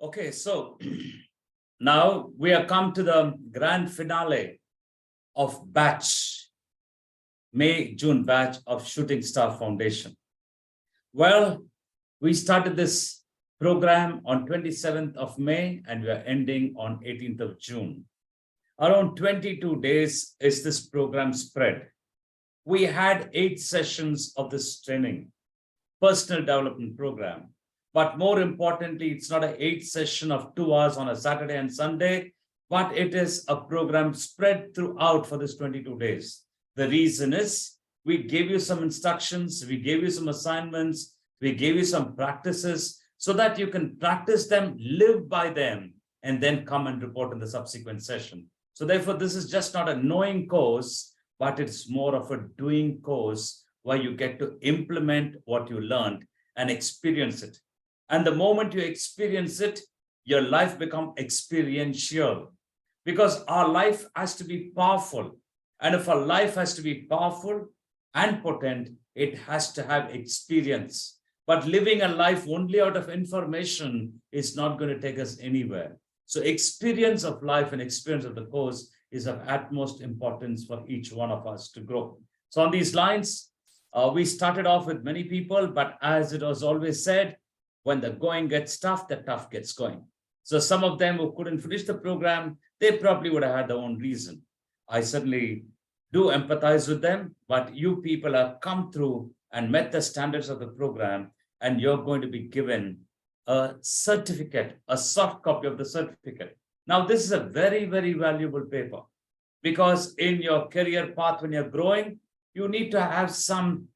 Okay, so now we have come to the grand finale of May-June batch of Shooting Star Foundation. Well, we started this program on 27th of May and we are ending on 18th of June. Around 22 days is this program spread. We had 8 sessions of this training, personal development program. But more importantly, it's not an 8 session of 2 hours on a Saturday and Sunday, but it is a program spread throughout for this 22 days. The reason is we gave you some instructions, we gave you some assignments, we gave you some practices so that you can practice them, live by them, and then come and report in the subsequent session. So therefore, this is just not a knowing course, but it's more of a doing course where you get to implement what you learned and experience it. And the moment you experience it, your life becomes experiential, because our life has to be powerful. And if our life has to be powerful and potent, it has to have experience. But living a life only out of information is not going to take us anywhere. So experience of life and experience of the course is of utmost importance for each one of us to grow. So on these lines, we started off with many people, but as it was always said, when the going gets tough, the tough gets going. So some of them who couldn't finish the program, they probably would have had their own reason. I certainly do empathize with them, but you people have come through and met the standards of the program, and you're going to be given a certificate, a soft copy of the certificate. Now, this is a very, very valuable paper, because in your career path, when you're growing, you need to have some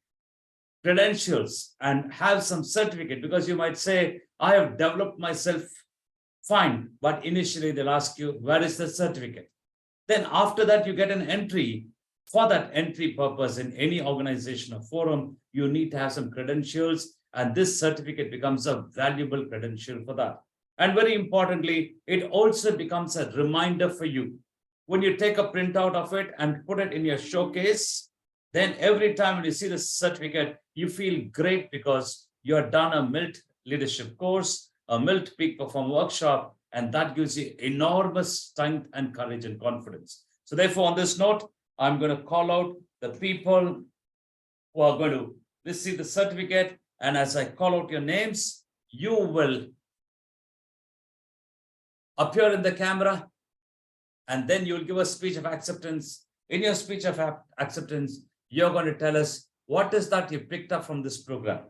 credentials and have some certificate, because you might say, I have developed myself fine, but initially they'll ask you, where is the certificate? Then after that, you get an entry. For that entry purpose in any organization or forum, you need to have some credentials, and this certificate becomes a valuable credential for that. And very importantly, it also becomes a reminder for you. When you take a printout of it and put it in your showcase, then every time when you see the certificate, you feel great because you have done a MILT leadership course, a MILT peak perform workshop, and that gives you enormous strength and courage and confidence. So therefore, on this note, I'm going to call out the people who are going to receive the certificate. And as I call out your names, you will appear in the camera, and then you'll give a speech of acceptance. In your speech of acceptance, you're going to tell us what is that you picked up from this program.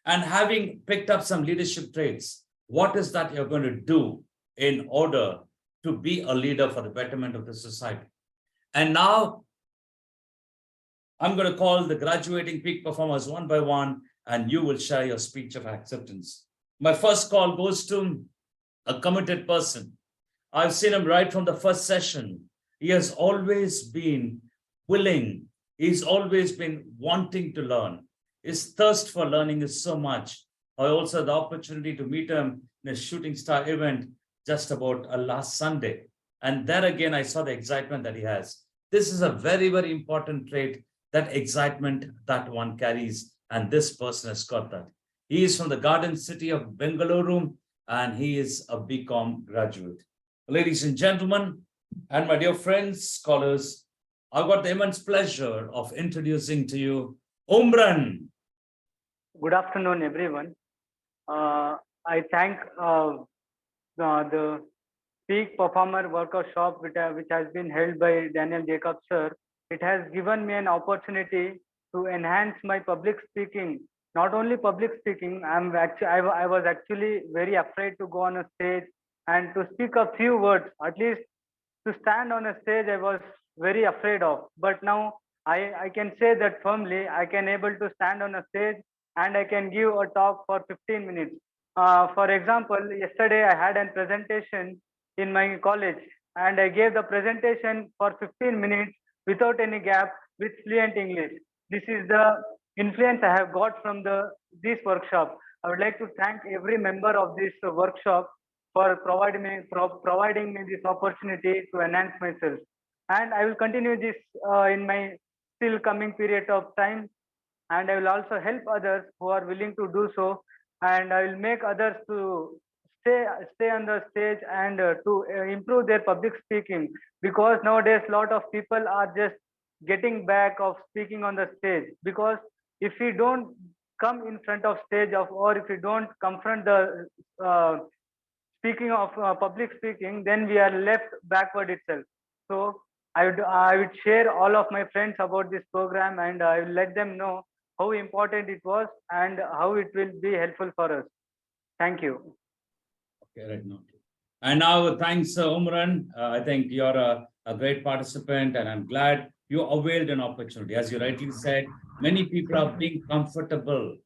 And having picked up some leadership traits, what is that you're going to do in order to be a leader for the betterment of the society? And now I'm going to call the graduating peak performers one by one, and you will share your speech of acceptance. My first call goes to a committed person. I've seen him right from the first session. He has always been willing. He's always been wanting to learn. His thirst for learning is so much. I also had the opportunity to meet him in a Shooting Star event just about last Sunday. And there again, I saw the excitement that he has. This is a very, very important trait, that excitement that one carries. And this person has got that. He is from the Garden City of Bengaluru, and he is a BCom graduate. Ladies and gentlemen, and my dear friends, scholars, I've got the immense pleasure of introducing to you Umran. Good afternoon, everyone. I thank the Peak Performer Workshop, which has been held by Daniel Jacob sir. It has given me an opportunity to enhance my public speaking. Not only public speaking, I was actually very afraid to go on a stage and to speak a few words. At least to stand on a stage, I was very afraid of. But now I can say that firmly, I can able to stand on a stage and I can give a talk for 15 minutes. For example, yesterday I had a presentation in my college, and I gave the presentation for 15 minutes without any gap with fluent English. This is the influence I have got from this workshop. I would like to thank every member of this workshop for providing me this opportunity to enhance myself. And I will continue this in my still coming period of time. And I will also help others who are willing to do so. And I will make others to stay on the stage and to improve their public speaking, because nowadays a lot of people are just getting back of speaking on the stage, because if we don't come in front of stage of, or if we don't confront the speaking of public speaking, then we are left backward itself. So I would share all of my friends about this program, and I will let them know how important it was and how it will be helpful for us. Thank you. Okay, right now. And now, thanks, Umran. I think you're a great participant, and I'm glad you availed an opportunity. As you rightly said, many people are being comfortable.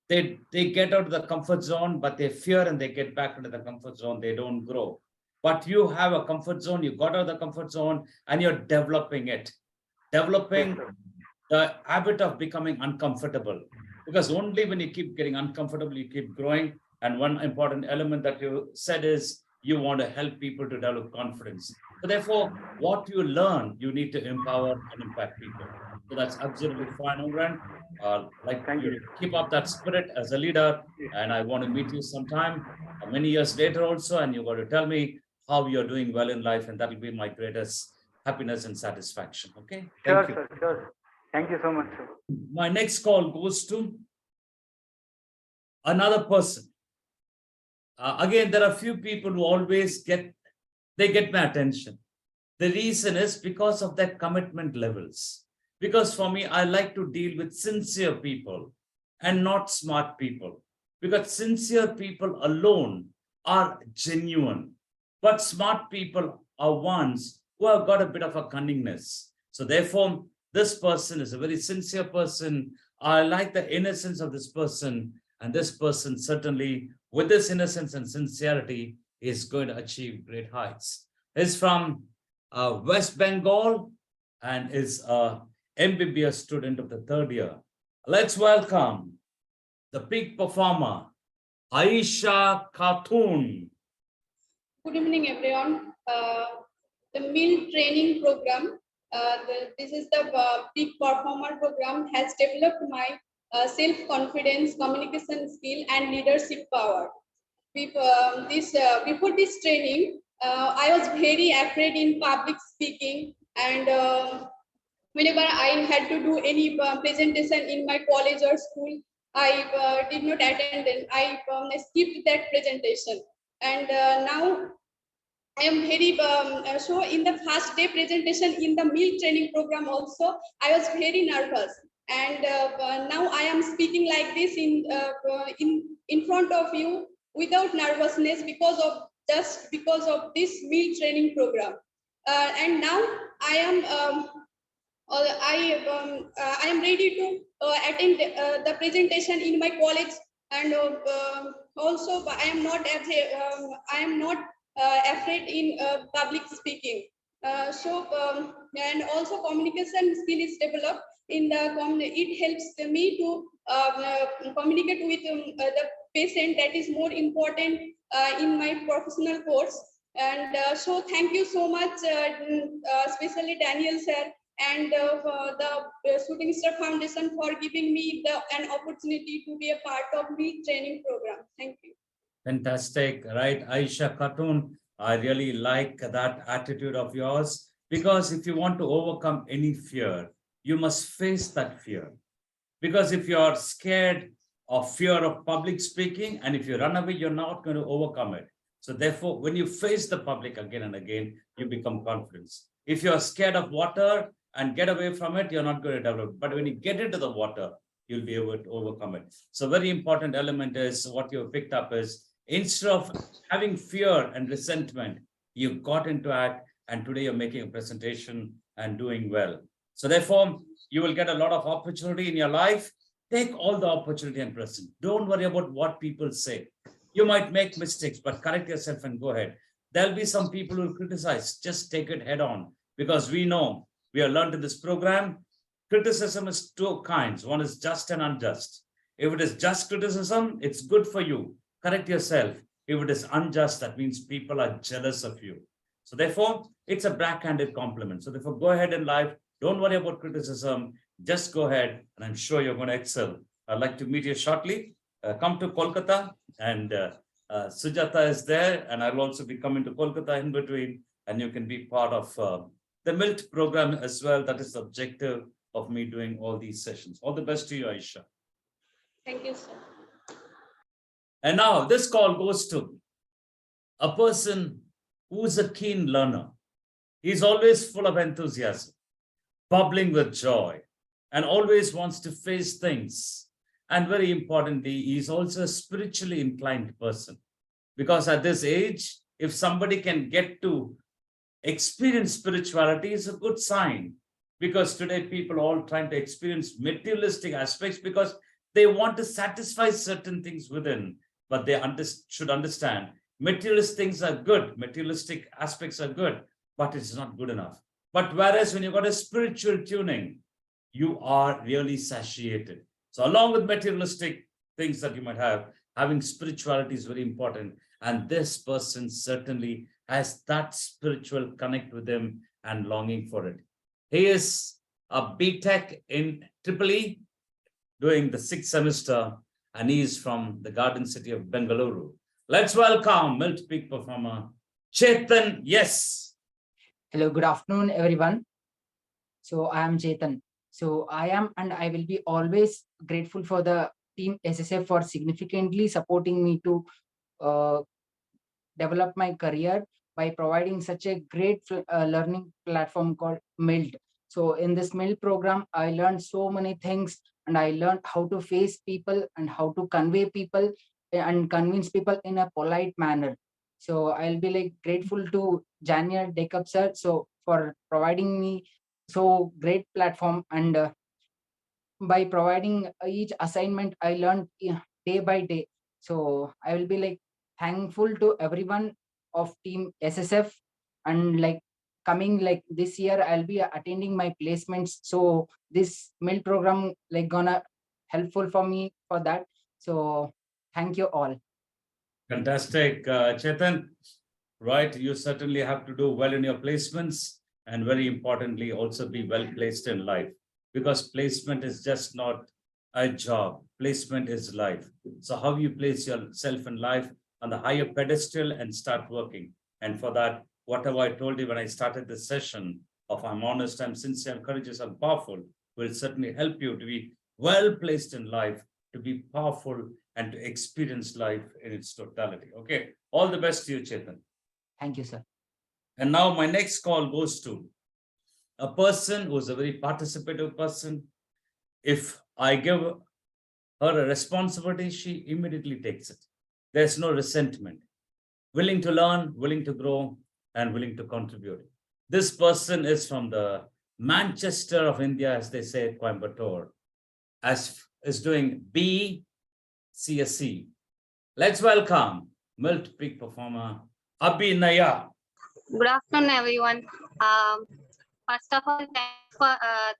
They get out of the comfort zone, but they fear and they get back into the comfort zone. They don't grow. But you have a comfort zone. You got out of the comfort zone, and you're developing it, developing the habit of becoming uncomfortable. Because only when you keep getting uncomfortable, you keep growing. And one important element that you said is you want to help people to develop confidence. So therefore, what you learn, you need to empower and impact people. So that's absolutely fine, Umran. Like Thank you. you keep up that spirit as a leader, and I want to meet you sometime, many years later also, and you're going to tell me how you're doing well in life, and that will be my greatest happiness and satisfaction. Okay, Sure, thank you. sir. Sure. Thank you so much, sir. My next call goes to another person. Again, there are few people who always get my attention. The reason is because of their commitment levels. Because for me, I like to deal with sincere people and not smart people. Because sincere people alone are genuine. But smart people are ones who have got a bit of a cunningness. So therefore, this person is a very sincere person. I like the innocence of this person. And this person certainly, with this innocence and sincerity, is going to achieve great heights. Is from West Bengal and is a MBBS student of the third year. Let's welcome the peak performer, Aisha Khatun. Good evening, everyone. The MILT training program, this is the peak performer program, has developed my self-confidence, communication skill, and leadership power. Before this training, I was very afraid in public speaking, and whenever I had to do any presentation in my college or school, I did not attend and I skipped that presentation. And now I am very so in the first day presentation in the MILT training program also, I was very nervous. And now I am speaking like this in front of you without nervousness because of this MILT training program. And now I am I am ready to attend the presentation in my college, and also I am not afraid in public speaking. And also communication skill is developed in it helps me to communicate with the patient. That is more important in my professional course. And so thank you so much, especially Daniel sir and the Shooting Star Foundation for giving me an opportunity to be a part of the training program. Thank you. Fantastic, right? Aisha Khatun, I really like that attitude of yours, because if you want to overcome any fear, you must face that fear. Because if you're scared of fear of public speaking, and if you run away, you're not going to overcome it. So therefore, when you face the public again and again, you become confident. If you're scared of water and get away from it, you're not going to develop. But when you get into the water, you'll be able to overcome it. So very important element is what you've picked up is, instead of having fear and resentment, you got into act, and today you're making a presentation and doing well. So therefore, you will get a lot of opportunity in your life. Take all the opportunity and present. Don't worry about what people say. You might make mistakes, but correct yourself and go ahead. There'll be some people who will criticize. Just take it head on, because we know, we have learned in this program, criticism is two kinds. One is just and unjust. If it is just criticism, it's good for you. Correct yourself. If it is unjust, that means people are jealous of you. So therefore, it's a backhanded compliment. So therefore, go ahead in life. Don't worry about criticism. Just go ahead, and I'm sure you're going to excel. I'd like to meet you shortly. Come to Kolkata and Sujata is there, and I'll also be coming to Kolkata in between, and you can be part of the MILT program as well. That is the objective of me doing all these sessions. All the best to you, Aisha. Thank you, sir. And now this call goes to a person who's a keen learner. He's always full of enthusiasm, bubbling with joy, and always wants to face things. And very importantly, he's also a spiritually inclined person. Because at this age, if somebody can get to experience spirituality, is a good sign. Because today people are all trying to experience materialistic aspects because they want to satisfy certain things within, but they should understand materialist things are good, materialistic aspects are good, but it's not good enough. But whereas when you've got a spiritual tuning, you are really satiated. So along with materialistic things that you might have, having spirituality is very important. And this person certainly has that spiritual connect with him and longing for it. He is a BTech in EEE, doing the 6th semester, and he is from the garden city of Bengaluru. Let's welcome MILT peak performer, Chetan. Yes. Hello, good afternoon, everyone. So I am Chetan. So I am and I will be always grateful for the team SSF for significantly supporting me to develop my career by providing such a great learning platform called MILT. So in this MILT program, I learned so many things, and I learned how to face people and how to convey people and convince people in a polite manner. So I'll be like grateful to Daniel Jacob sir so for providing me so great platform, and by providing each assignment I learned day by day. So I will be like thankful to everyone of team SSF, and like coming like this year I'll be attending my placements. So this MILT program like gonna helpful for me for that. So thank you all. Fantastic, Chetan. Right, you certainly have to do well in your placements, and very importantly, also be well placed in life, because placement is just not a job. Placement is life. So how you place yourself in life on the higher pedestal and start working. And for that, whatever I told you when I started this session of I'm honest, I'm sincere, I'm courageous, I'm powerful, will certainly help you to be well placed in life, to be powerful, and to experience life in its totality. Okay, all the best to you, Chetan. Thank you, sir. And now my next call goes to a person who's a very participative person. If I give her a responsibility, she immediately takes it. There's no resentment. Willing to learn, willing to grow, and willing to contribute. This person is from the Manchester of India, as they say, Coimbatore, is doing BCSC. Let's welcome MILT peak performer, Abhinaya. Good afternoon, everyone. First of all,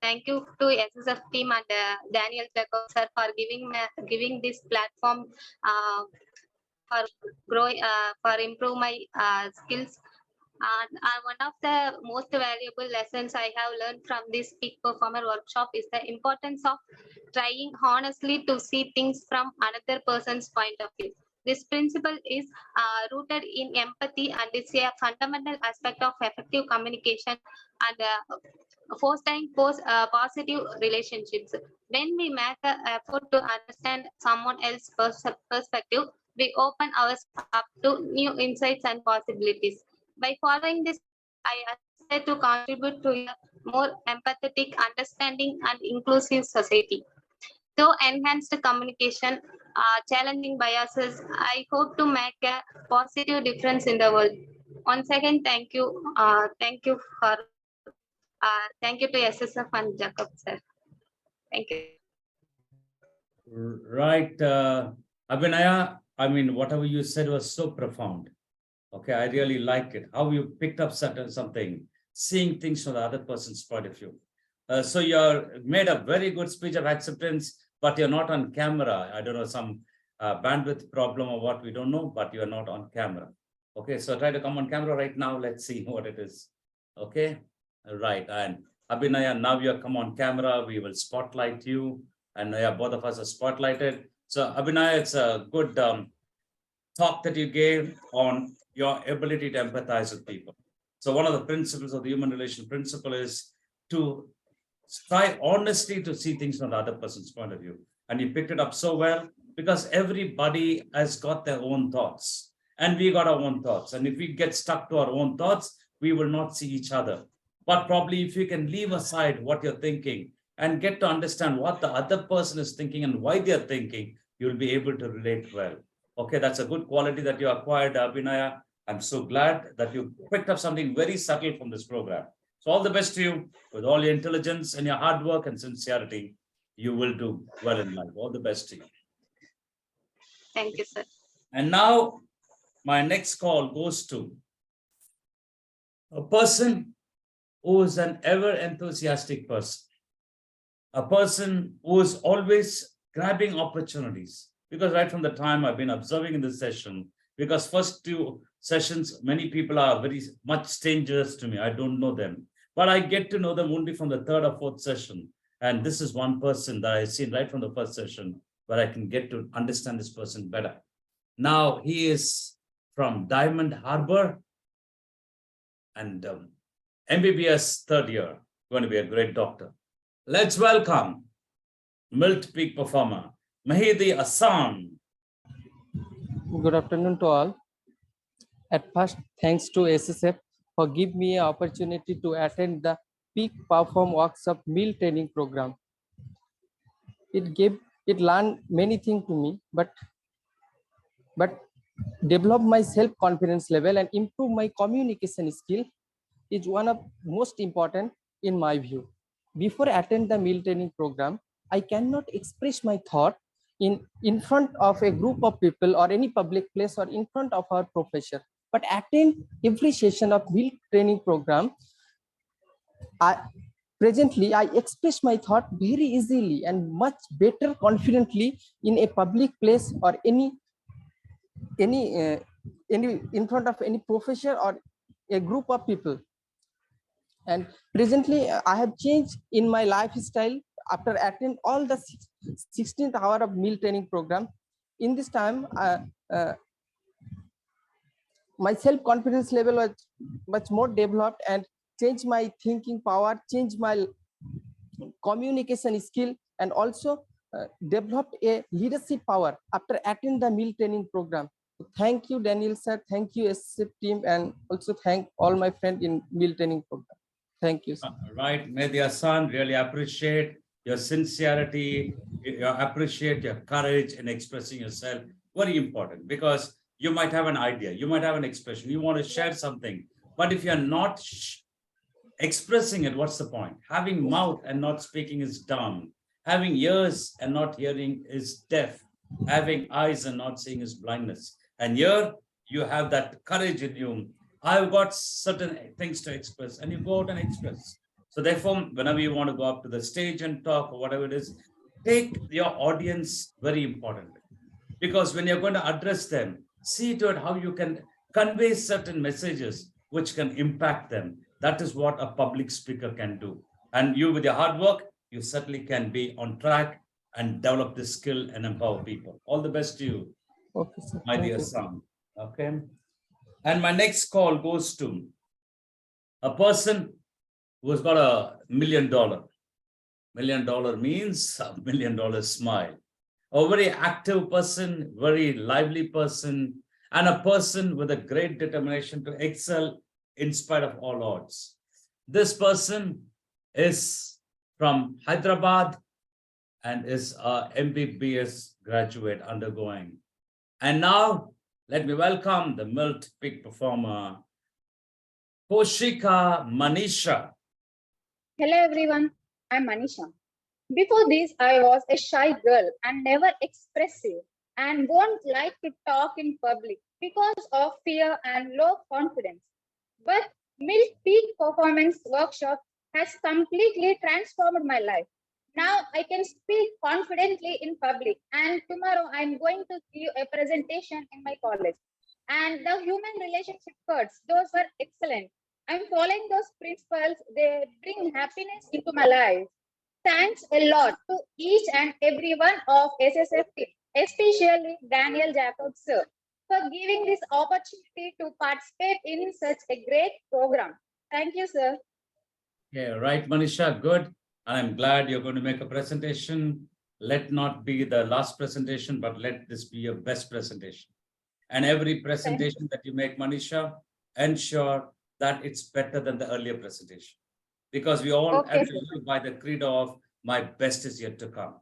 thank you to SSF team and Daniel Jacob sir for giving this platform for growing for improve my skills. And one of the most valuable lessons I have learned from this peak performer workshop is the importance of trying honestly to see things from another person's point of view. This principle is rooted in empathy and is a fundamental aspect of effective communication and fostering positive relationships. When we make an effort to understand someone else's perspective, we open ourselves up to new insights and possibilities. By following this, I aspire to contribute to a more empathetic, understanding, and inclusive society. Through enhanced communication, challenging biases, I hope to make a positive difference in the world. Once again, thank you. Thank you to SSF and Jacob sir. Thank you. Right, Abhinaya, I mean, whatever you said was so profound. Okay, I really like it. How you picked up something, seeing things from the other person's point of view. So you're made a very good speech of acceptance, but you're not on camera. I don't know, some bandwidth problem or what, we don't know, but you're not on camera. Okay, so try to come on camera right now. Let's see what it is. Okay, right. And Abhinaya, now you come on camera. We will spotlight you. And both of us are spotlighted. So Abhinaya, it's a good talk that you gave on your ability to empathize with people. So one of the principles of the human relation principle is to try honestly to see things from the other person's point of view. And you picked it up so well because everybody has got their own thoughts and we got our own thoughts. And if we get stuck to our own thoughts, we will not see each other. But probably if you can leave aside what you're thinking and get to understand what the other person is thinking and why they're thinking, you'll be able to relate well. Okay, that's a good quality that you acquired, Abhinaya. I'm so glad that you picked up something very subtle from this program. So all the best to you with all your intelligence and your hard work and sincerity. You will do well in life. All the best to you. Thank you, sir. And now my next call goes to a person who is an ever enthusiastic person, a person who is always grabbing opportunities. Because right from the time I've been observing in this session, because first two sessions, many people are very much strangers to me. I don't know them, but I get to know them only from the third or fourth session. And this is one person that I've seen right from the first session where I can get to understand this person better. Now he is from Diamond Harbor and MBBS third year, going to be a great doctor. Let's welcome MILT peak performer, Mahidi Hassan. Good afternoon to all. At first, thanks to SSF for giving me an opportunity to attend the Peak Perform Workshop Meal Training Program. It learned many things to me, but develop my self-confidence level and improve my communication skill is one of most important in my view. Before attend the meal training program, I cannot express my thought in front of a group of people or any public place or in front of our professor. But attend every session of meal training program, presently I express my thought very easily and much better confidently in a public place or any in front of any professor or a group of people. And presently I have changed in my lifestyle after attending all the 16th hour of meal training program. In this time my self-confidence level was much more developed and changed my thinking power, changed my communication skill, and also developed a leadership power after attending the meal training program. Thank you, Daniel sir. Thank you, SSF team, and also thank all my friends in meal training program. Thank you, sir. Right, Mahidi Hassan, really appreciate your sincerity, you appreciate your courage in expressing yourself. Very important because you might have an idea, you might have an expression, you want to share something, but if you're not expressing it, what's the point? Having mouth and not speaking is dumb. Having ears and not hearing is deaf. Having eyes and not seeing is blindness. And here you have that courage in you. I've got certain things to express, and you go out and express. So therefore, whenever you want to go up to the stage and talk or whatever it is, take your audience very importantly. Because when you're going to address them, see to it how you can convey certain messages which can impact them. That is what a public speaker can do. And you, with your hard work, you certainly can be on track and develop this skill and empower people. All the best to you, Okay, sir. my dear son. Okay. And my next call goes to a person who has got $1 million. $1 million means $1 million smile. A very active person, very lively person, and a person with a great determination to excel in spite of all odds. This person is from Hyderabad and is a MBBS graduate undergoing. And now let me welcome the MILT peak performer, Poshika Manisha. Hello everyone, I'm Manisha. Before this, I was a shy girl and never expressive and won't like to talk in public because of fear and low confidence. But MILT Peak Performance Workshop has completely transformed my life. Now I can speak confidently in public, and tomorrow I'm going to give a presentation in my college. And the human relationship codes, those were excellent. I'm following those principles, they bring happiness into my life. Thanks a lot to each and every one of SSF team, especially Daniel Jacobs sir. for giving this opportunity to participate in such a great program. Thank you, sir. Yeah, right, Manisha, good. I'm glad you're going to make a presentation. Let not be the last presentation, but let this be your best presentation. And every presentation that you make, Manisha, ensure that it's better than the earlier presentation. Because we all Okay, have to sir. live by the credo of my best is yet to come.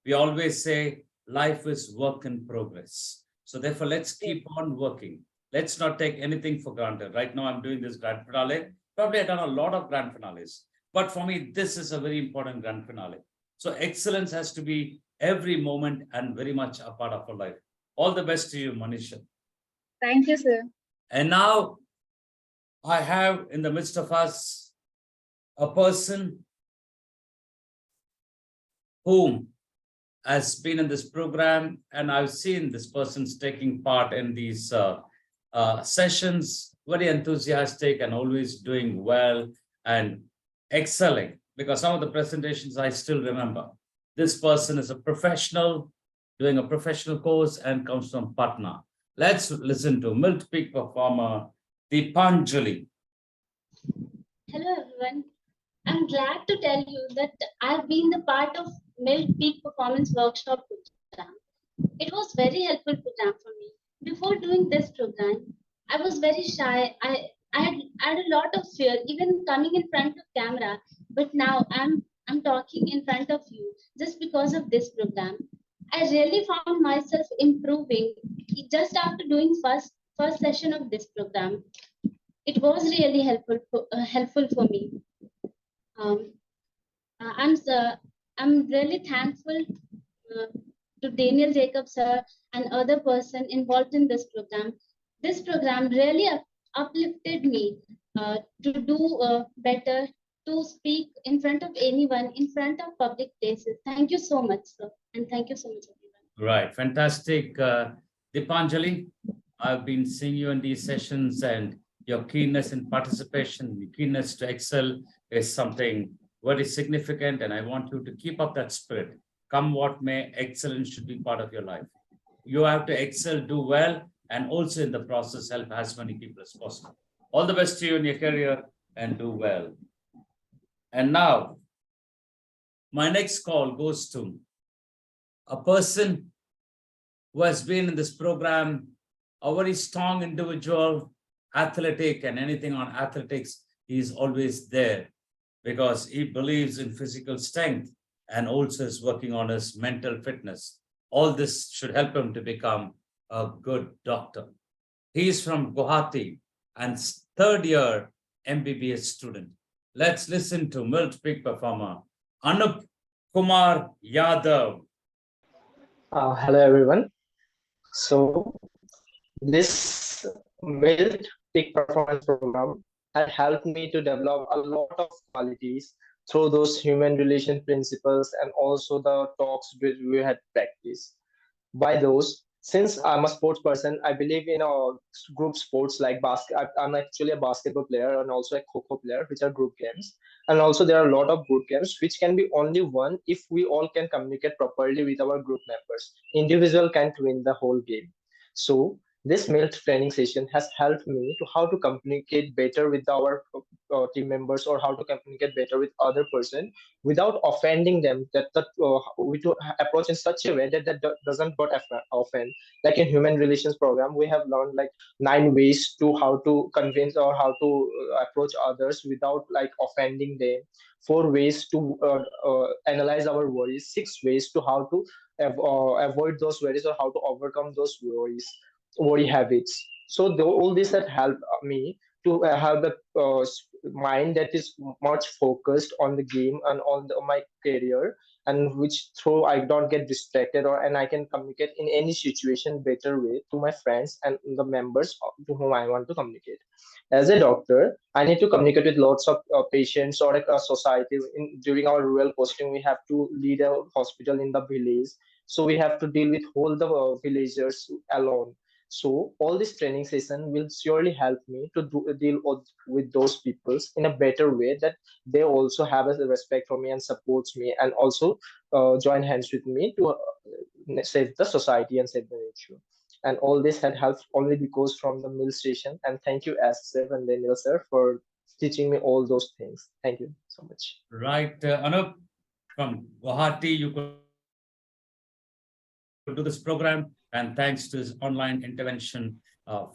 We always say life is work in progress. So therefore, let's keep on working. Let's not take anything for granted. Right now, I'm doing this grand finale. Probably I've done a lot of grand finales, but for me, this is a very important grand finale. So excellence has to be every moment and very much a part of our life. All the best to you, Manisha. Thank you, sir. And now I have in the midst of us a person whom has been in this program, and I've seen this person's taking part in these sessions, very enthusiastic and always doing well and excelling, because some of the presentations I still remember. This person is a professional, doing a professional course and comes from Patna. Let's listen to MILT peak performer, Deepanjali. Hello everyone. I'm glad to tell you that I've been the part of MILT Peak Performance Workshop program. It was very helpful program for me. Before doing this program, I was very shy. I had a lot of fear, even coming in front of camera. But now I'm talking in front of you just because of this program. I really found myself improving just after doing first session of this program. It was really helpful for me. Um, I'm really thankful to Daniel Jacob sir and other person involved in this program. This program really uplifted me to do better, to speak in front of anyone, in front of public places. Thank you so much, sir, and thank you so much, everyone. Right, fantastic. Deepanjali, I've been seeing you in these sessions, and your keenness in participation, your keenness to excel is something very significant, and I want you to keep up that spirit. Come what may, excellence should be part of your life. You have to excel, do well, and also in the process help as many people as possible. All the best to you in your career and do well. And now, my next call goes to a person who has been in this program, a very strong individual, athletic, and anything on athletics, he's always there because he believes in physical strength and also is working on his mental fitness. All this should help him to become a good doctor. He is from Guwahati and third year MBBS student. Let's listen to MILT peak performer, Anup Kumar Yadav. Hello everyone. So this MILT peak performance program had helped me to develop a lot of qualities through those human relation principles and also the talks we had practiced. By those, since I'm a sports person, I believe in group sports like basket. I'm actually a basketball player and also a kho player, which are group games. And also there are a lot of group games which can be only won if we all can communicate properly with our group members. Individual can't win the whole game. So this MILT training session has helped me to how to communicate better with our team members or how to communicate better with other person without offending them, that we to approach in such a way that doesn't got offend. Like in human relations program we have learned like 9 ways to how to convince or how to approach others without like offending them, 4 ways to analyze our worries, 6 ways to how to avoid those worries or how to overcome those worry habits. So all this had helped me to have a mind that is much focused on the game and on my career, and which through I don't get distracted or and I can communicate in any situation better way to my friends and the members to whom I want to communicate. As a doctor, I need to communicate with lots of patients or a society. During our rural posting, we have to lead a hospital in the village, so we have to deal with whole the villagers alone. So all this training session will surely help me to deal with those peoples in a better way, that they also have a respect for me and supports me and also join hands with me to save the society and save the nature. And all this had helped only because from the mill station. And thank you, SSF and Daniel sir, for teaching me all those things. Thank you so much. Right, Anup, from Guwahati, you could do this program, and thanks to his online intervention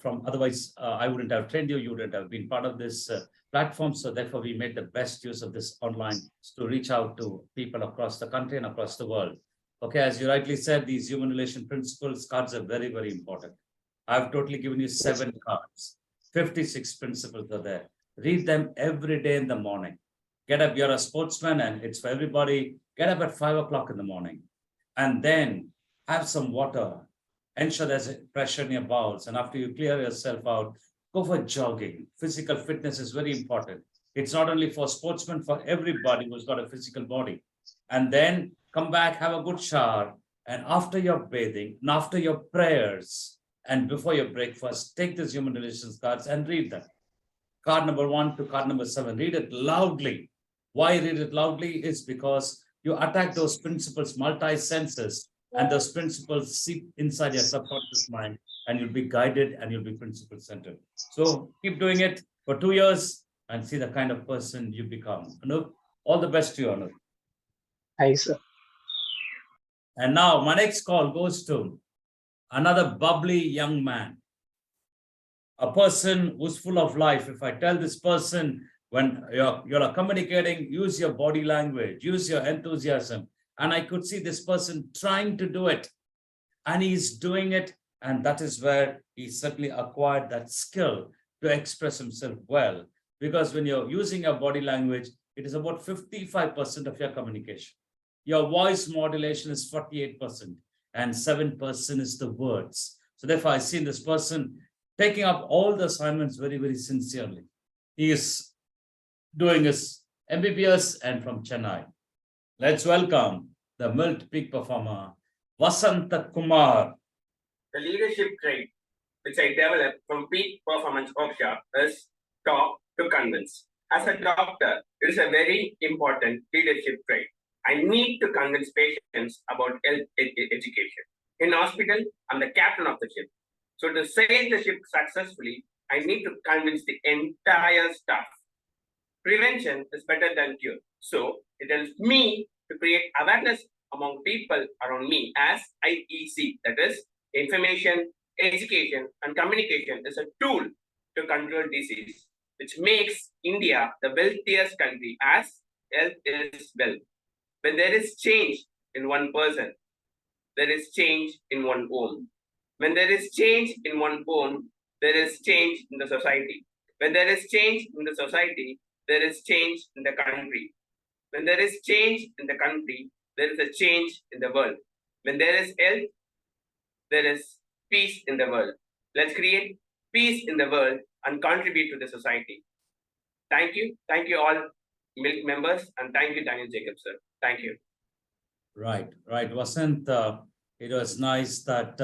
from otherwise I wouldn't have trained you, you wouldn't have been part of this platform. So therefore we made the best use of this online to reach out to people across the country and across the world. Okay, as you rightly said, these human relation principles cards are very, very important. I've totally given you 7 cards. 56 principles are there. Read them every day in the morning. Get up, you're a sportsman and it's for everybody. Get up at 5 o'clock in the morning and then have some water, ensure there's pressure in your bowels. And after you clear yourself out, go for jogging. Physical fitness is very important. It's not only for sportsmen, for everybody who's got a physical body. And then come back, have a good shower. And after your bathing, and after your prayers, and before your breakfast, take these human relations cards and read them. Card number 1 to card number 7, read it loudly. Why read it loudly? Is because you attack those principles, multi-senses, and those principles seep inside your subconscious mind, and you'll be guided and you'll be principle centered. So keep doing it for 2 years and see the kind of person you become. Anup, all the best to you, Anup. Thanks, sir. And now my next call goes to another bubbly young man, a person who's full of life. If I tell this person, when you're communicating, use your body language, use your enthusiasm. And I could see this person trying to do it, and he's doing it. And that is where he certainly acquired that skill to express himself well. Because when you're using your body language, it is about 55% of your communication. Your voice modulation is 48%, and 7% is the words. So therefore, I've seen this person taking up all the assignments very, very sincerely. He is doing his MBBS and from Chennai. Let's welcome the MILT peak performer, Vasanta Kumar. The leadership trait which I developed from peak performance workshop is talk to convince. As a doctor, it is a very important leadership trait. I need to convince patients about health education. In hospital, I'm the captain of the ship. So to sail the ship successfully, I need to convince the entire staff. Prevention is better than cure. So it helps me to create awareness among people around me as IEC, that is, information, education, and communication is a tool to control disease, which makes India the wealthiest country as health is wealth. When there is change in one person, there is change in one home. When there is change in one home, there is change in the society. When there is change in the society, there is change in the country. When there is change in the country, there is a change in the world. When there is health, there is peace in the world. Let's create peace in the world and contribute to the society. Thank you. Thank you all MILT members, and thank you, Daniel Jacobs, sir. Thank you. Right. Vasant, it was nice that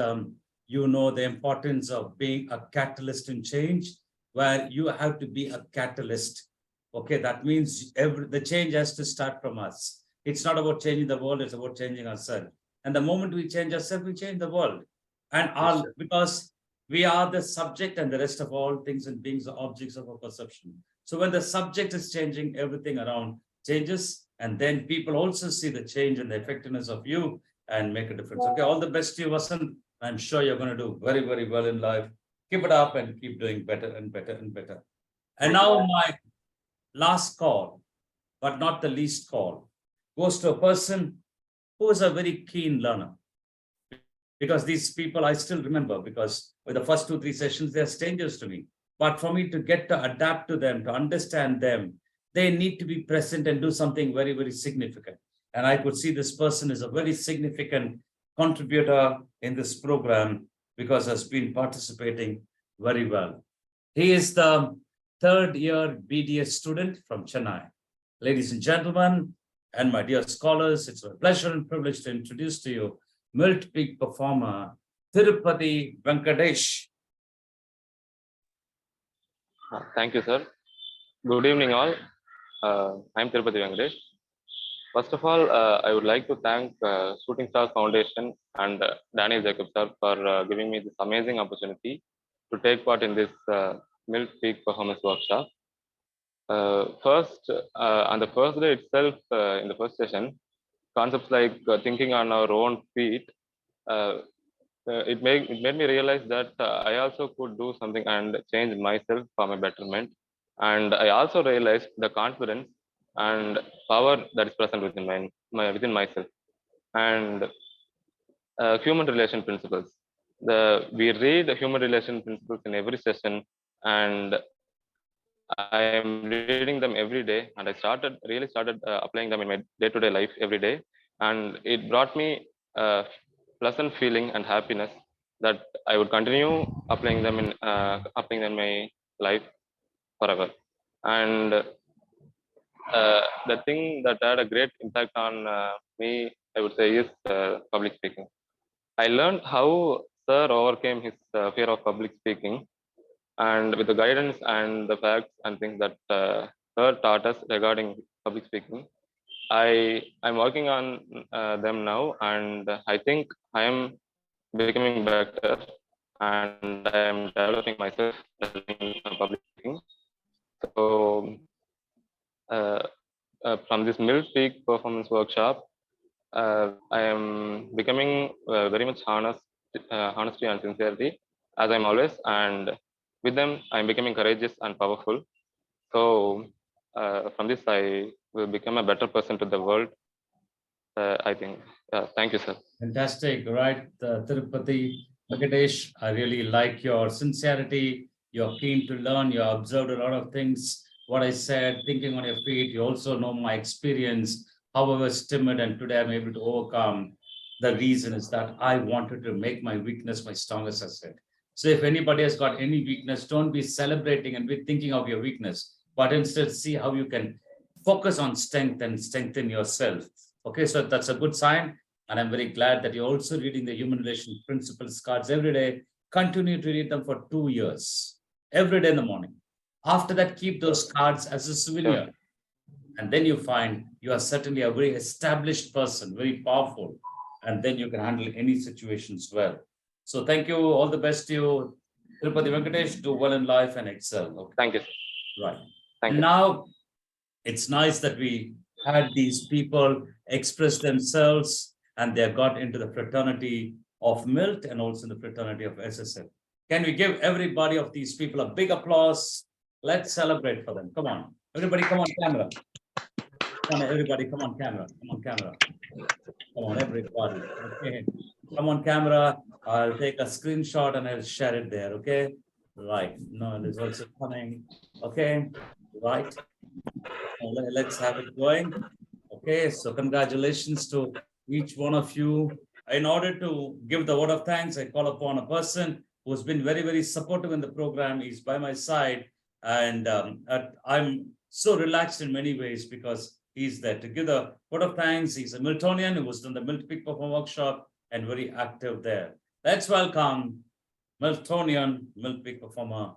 you know the importance of being a catalyst in change, where you have to be a catalyst. Okay, that means the change has to start from us. It's not about changing the world, it's about changing ourselves. And the moment we change ourselves, we change the world. And because we are the subject, and the rest of all things and beings are objects of our perception. So when the subject is changing, everything around changes, and then people also see the change and the effectiveness of you and make a difference. Okay, all the best to you, Vasant. I'm sure you're going to do very, very well in life. Keep it up and keep doing better and better and better. And now my last call, but not the least call, goes to a person who is a very keen learner. Because these people I still remember, because with the first 2-3 sessions, they're strangers to me. But for me to get to adapt to them, to understand them, they need to be present and do something very, very significant. And I could see this person is a very significant contributor in this program because has been participating very well. He is the 3rd year BDS student from Chennai. Ladies and gentlemen, and my dear scholars, it's a pleasure and privilege to introduce to you MILT peak performer, Tirupati Venkatesh. Thank you, sir. Good evening, all. I'm Tirupati Venkatesh. First of all, I would like to thank Shooting Stars Foundation and Daniel Jacob sir for giving me this amazing opportunity to take part in this MILT Peak Performance Workshop. First, on the first day itself, in the first session, concepts like thinking on our own feet, it made me realize that I also could do something and change myself for my betterment. And I also realized the confidence and power that is present within within myself. And human relation principles. We read human relation principles in every session, and I am reading them every day, and I really started applying them in my day-to-day life every day, and it brought me a pleasant feeling and happiness that I would continue applying them in my life forever. And the thing that had a great impact on me, I would say, is public speaking. I learned how Sir overcame his fear of public speaking, and with the guidance and the facts and things that Sir taught us regarding public speaking, I'm working on them now, and I think I am becoming better, and I am developing myself in public speaking. So from this MILT Peak Performance Workshop, I am becoming very much honesty and sincerity, as I'm always, and with them, I'm becoming courageous and powerful. So from this, I will become a better person to the world, I think. Thank you, sir. Fantastic, right? Tirupati Venkatesh, I really like your sincerity. You're keen to learn. You observed a lot of things. What I said, thinking on your feet. You also know my experience. However timid, and today I'm able to overcome. The reason is that I wanted to make my weakness my strongest asset. So if anybody has got any weakness, don't be celebrating and be thinking of your weakness, but instead see how you can focus on strength and strengthen yourself. Okay, so that's a good sign. And I'm very glad that you're also reading the human relation principles cards every day. Continue to read them for 2 years, every day in the morning. After that, keep those cards as a souvenir. Sure. And then you find you are certainly a very established person, very powerful. And then you can handle any situations well. So thank you. All the best to you, Tirupati Venkatesh. Do well in life and excel. Okay. Thank you. Right. Thank and you. Now, it's nice that we had these people express themselves, and they got into the fraternity of MILT and also in the fraternity of SSF. Can we give everybody of these people a big applause? Let's celebrate for them. Come on. Everybody come on camera. Come on, everybody come on camera. Come on camera. Come on, everybody. Okay. Come on camera. I'll take a screenshot and I'll share it there. Okay. Right. No, it is also coming. Okay. Right. Let's have it going. Okay. So congratulations to each one of you. In order to give the vote of thanks, I call upon a person who's been very, very supportive in the program. He's by my side. And I'm so relaxed in many ways because he's there to give the vote of thanks. He's a Miltonian who was done the MILT Peak Performance Workshop and very active there. Let's welcome Miltonian MILT Peak Performer,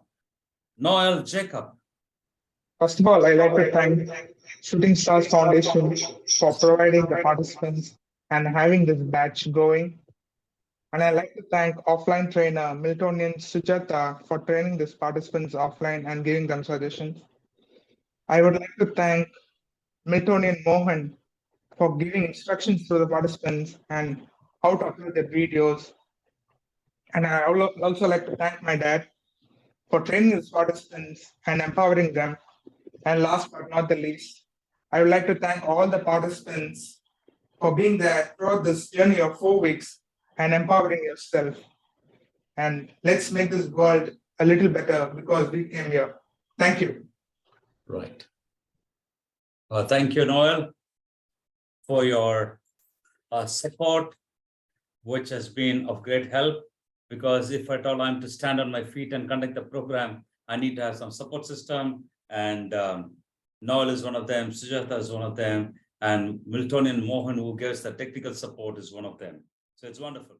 Noel Jacob. First of all, I'd like to thank Shooting Stars Foundation for providing the participants and having this batch going. And I'd like to thank offline trainer Miltonian Sujata for training these participants offline and giving them suggestions. I would like to thank Miltonian Mohan for giving instructions to the participants and how to upload their videos. And I would also like to thank my dad for training these participants and empowering them. And last but not the least, I would like to thank all the participants for being there throughout this journey of 4 weeks and empowering yourself. And let's make this world a little better because we came here. Thank you. Right. Thank you, Noel, for your support, which has been of great help. Because if at all I'm to stand on my feet and conduct the program, I need to have some support system. And Noel is one of them, Sujata is one of them, and Miltonian Mohan, who gives the technical support, is one of them. So it's wonderful.